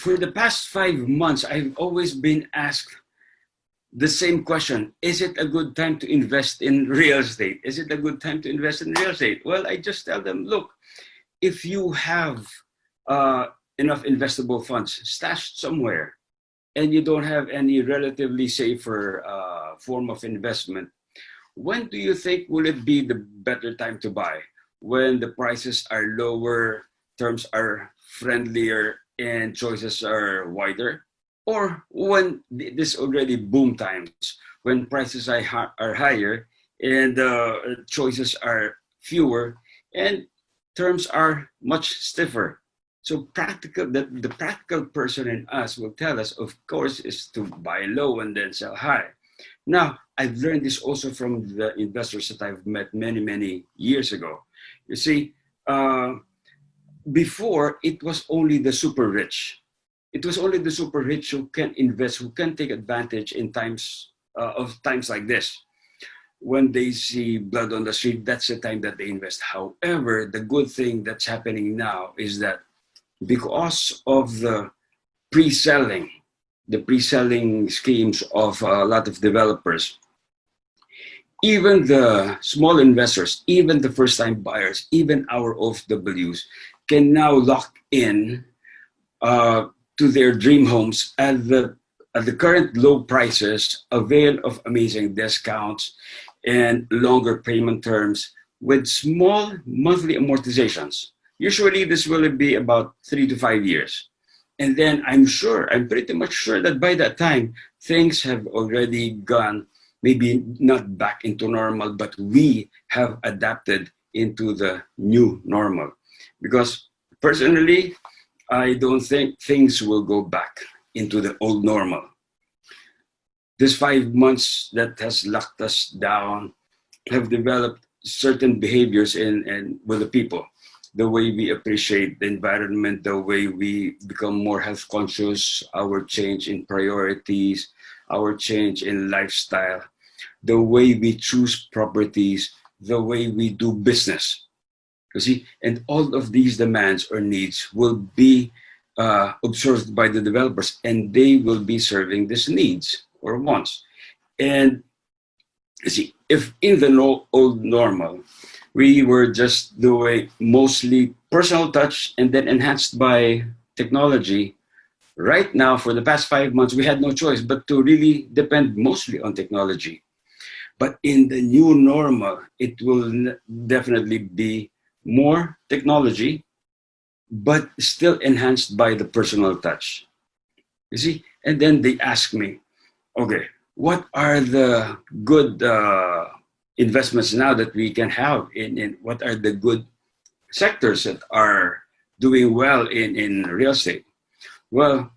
for the past 5 months, I've always been asked the same question. Is it a good time to invest in real estate? Is it a good time to invest in real estate? Well, I just tell them, look, if you have enough investable funds stashed somewhere and you don't have any relatively safer form of investment, when do you think will it be the better time to buy? When the prices are lower, terms are friendlier, and choices are wider? Or when this already boom times, when prices are higher and choices are fewer and terms are much stiffer? So the practical person in us will tell us, of course, is to buy low and then sell high. Now, I've learned this also from the investors that I've met many, many years ago. You see, before it was only the super rich. It was only the super rich who can invest, who can take advantage in times like this. When they see blood on the street, that's the time that they invest. However, the good thing that's happening now is that because of the pre-selling schemes of a lot of developers, even the small investors, even the first-time buyers, even our OFWs can now lock in to their dream homes at the current low prices, avail of amazing discounts and longer payment terms with small monthly amortizations. Usually this will be about 3 to 5 years. And then I'm pretty much sure that by that time, things have already gone, maybe not back into normal, but we have adapted into the new normal. Because personally, I don't think things will go back into the old normal. This 5 months that has locked us down have developed certain behaviors with the people. The way we appreciate the environment, the way we become more health conscious, our change in priorities, our change in lifestyle, the way we choose properties, the way we do business. You see, and all of these demands or needs will be observed by the developers, and they will be serving these needs or wants. And you see, if in the old normal, we were just doing mostly personal touch and then enhanced by technology, right now, for the past 5 months, we had no choice but to really depend mostly on technology. But in the new normal, it will definitely be more technology, but still enhanced by the personal touch. You see? And then they ask me, okay, what are the good investments now that we can have in what are the good sectors that are doing well in real estate? Well,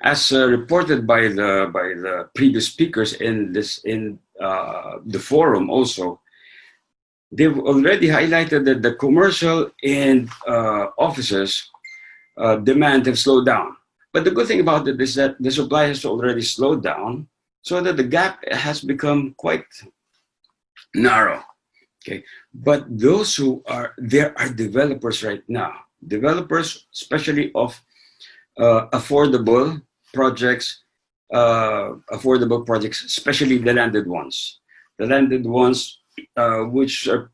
as reported by the previous speakers in the forum also, they've already highlighted that the commercial and offices demand have slowed down. But the good thing about it is that the supply has already slowed down, so that the gap has become quite narrow. Okay, but those there are developers right now, developers especially of affordable projects, especially the landed ones. The landed ones, which are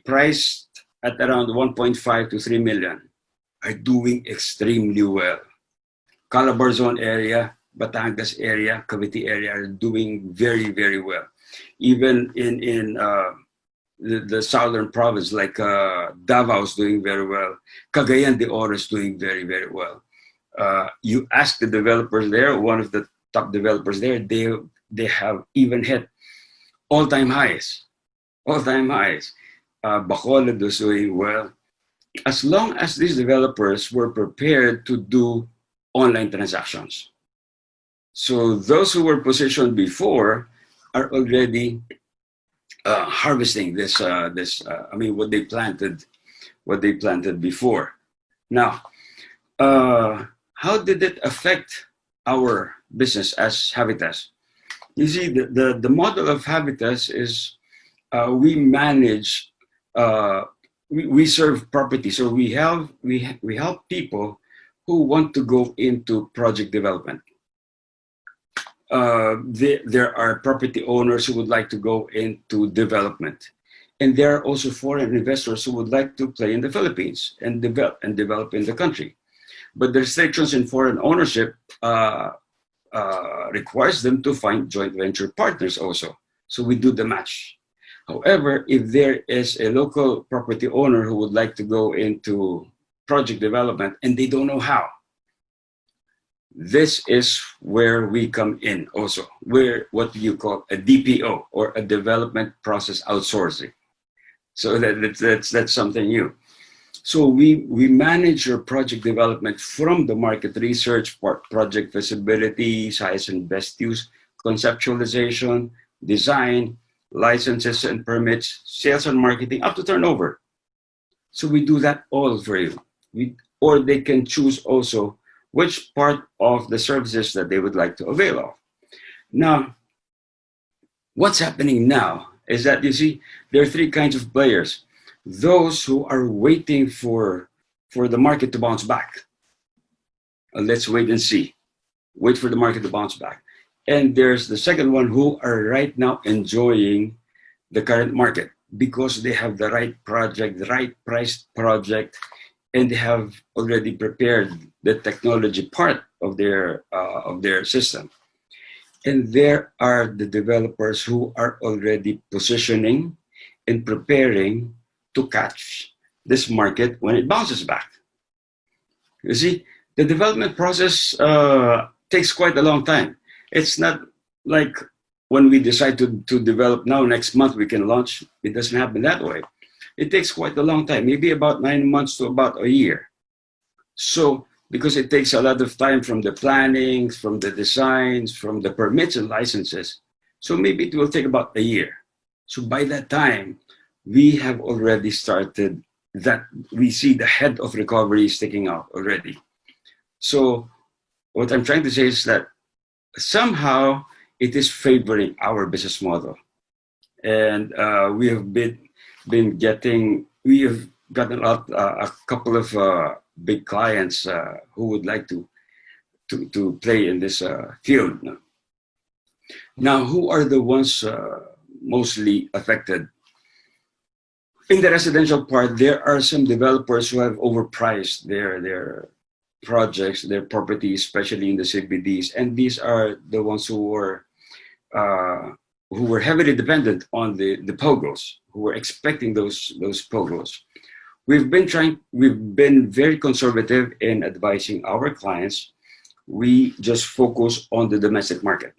priced at around 1.5 to 3 million, are doing extremely well. Calabar Zone area, Batangas area, Cavite area are doing very, very well. Even in the southern province, like Davao is doing very well. Cagayan de Oro is doing very, very well. You ask the developers there, one of the top developers there, they have even hit all-time highs. All-time highs. Bacolod is doing well. As long as these developers were prepared to do online transactions. So those who were positioned before are already harvesting what they planted before. Now, how did it affect our business as Havitas? You see, the model of Havitas is we manage, we serve property. So we help people who want to go into project development. There are property owners who would like to go into development. And there are also foreign investors who would like to play in the Philippines and develop in the country. But the restrictions in foreign ownership requires them to find joint venture partners also. So we do the match. However, if there is a local property owner who would like to go into project development and they don't know how, this is where we come in also. We're what you call a DPO, or a development process outsourcing. So that's something new. So we manage your project development from the market research, project feasibility, size and best use, conceptualization, design, licenses and permits, sales and marketing, up to turnover. So we do that all for you. Or they can choose also which part of the services that they would like to avail of. Now, what's happening now is that, you see, there are three kinds of players. Those who are waiting for the market to bounce back. Let's wait and see. Wait for the market to bounce back. And there's the second one, who are right now enjoying the current market because they have the right project, the right priced project, and they have already prepared the technology part of their system. And there are the developers who are already positioning and preparing to catch this market when it bounces back. You see, the development process takes quite a long time. It's not like when we decide to develop now, next month we can launch. It doesn't happen that way. It takes quite a long time, maybe about 9 months to about a year. So, because it takes a lot of time from the planning, from the designs, from the permits and licenses. So maybe it will take about a year. So by that time, we have already started that. We see the head of recovery sticking out already. So what I'm trying to say is that somehow it is favoring our business model. And we have gotten a couple of big clients who would like to play in this field. Now, who are the ones mostly affected? In the residential part, there are some developers who have overpriced their projects, their properties, especially in the CBDs, and these are the ones who were heavily dependent on the POGOs, who were expecting those POGOs. We've been very conservative in advising our clients. We just focus on the domestic market.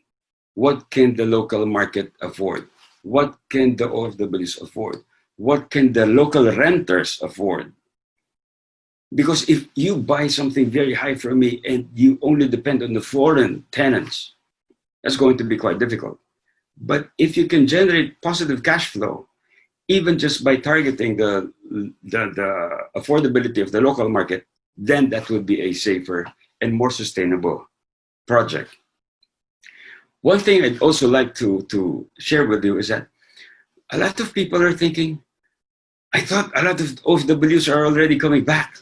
What can the local market afford? What can the OFWs afford? What can the local renters afford? Because if you buy something very high from me and you only depend on the foreign tenants, that's going to be quite difficult. But if you can generate positive cash flow, even just by targeting the affordability of the local market, then that would be a safer and more sustainable project. One thing I'd also like to share with you is that a lot of people are thinking, I thought a lot of OFWs are already coming back,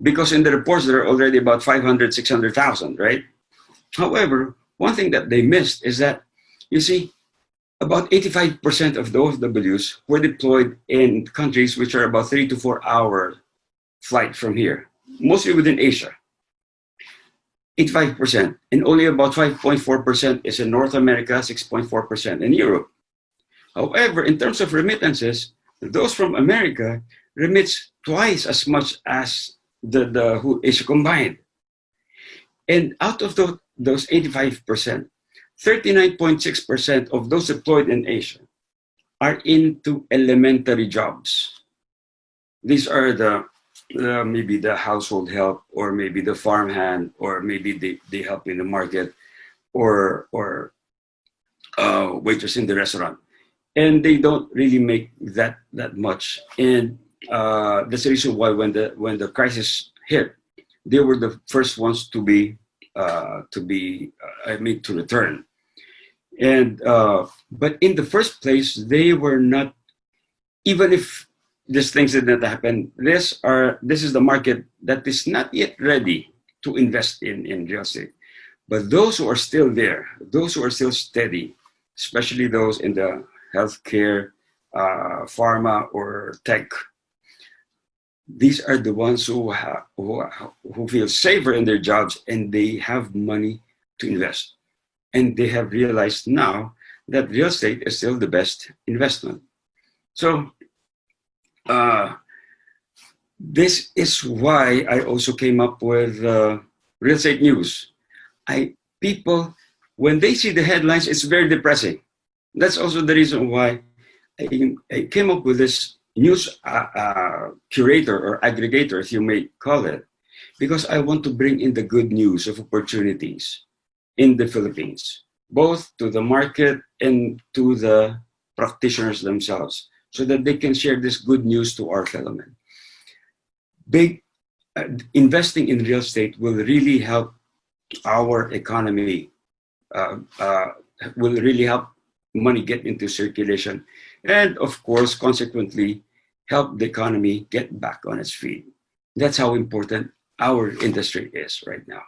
because in the reports there are already about 500, 600,000, right? However, one thing that they missed is that, you see, about 85% of the OFWs were deployed in countries which are about 3 to 4 hour flight from here, mostly within Asia. 85%, and only about 5.4% is in North America, 6.4% in Europe. However, in terms of remittances, those from America remits twice as much as the whole Asia combined. And out of those 85%, 39.6% of those deployed in Asia are into elementary jobs. These are maybe the household help, or maybe the farmhand, or maybe they help in the market, or waitress in the restaurant. And they don't really make that much. And that's the reason why when the crisis hit, they were the first ones to return. And but in the first place, they were not, even if these things did not happen. This is the market that is not yet ready to invest in real estate. But those who are still there, those who are still steady, especially those in the healthcare, pharma, or tech, these are the ones who feel safer in their jobs, and they have money to invest. And they have realized now that real estate is still the best investment. So this is why I also came up with real estate news. People, when they see the headlines, it's very depressing. That's also the reason why I came up with this news curator or aggregator, if you may call it, because I want to bring in the good news of opportunities in the Philippines, both to the market and to the practitioners themselves, so that they can share this good news to our fellow men. Investing in real estate will really help our economy, will really help money get into circulation, and of course, consequently, help the economy get back on its feet. That's how important our industry is right now.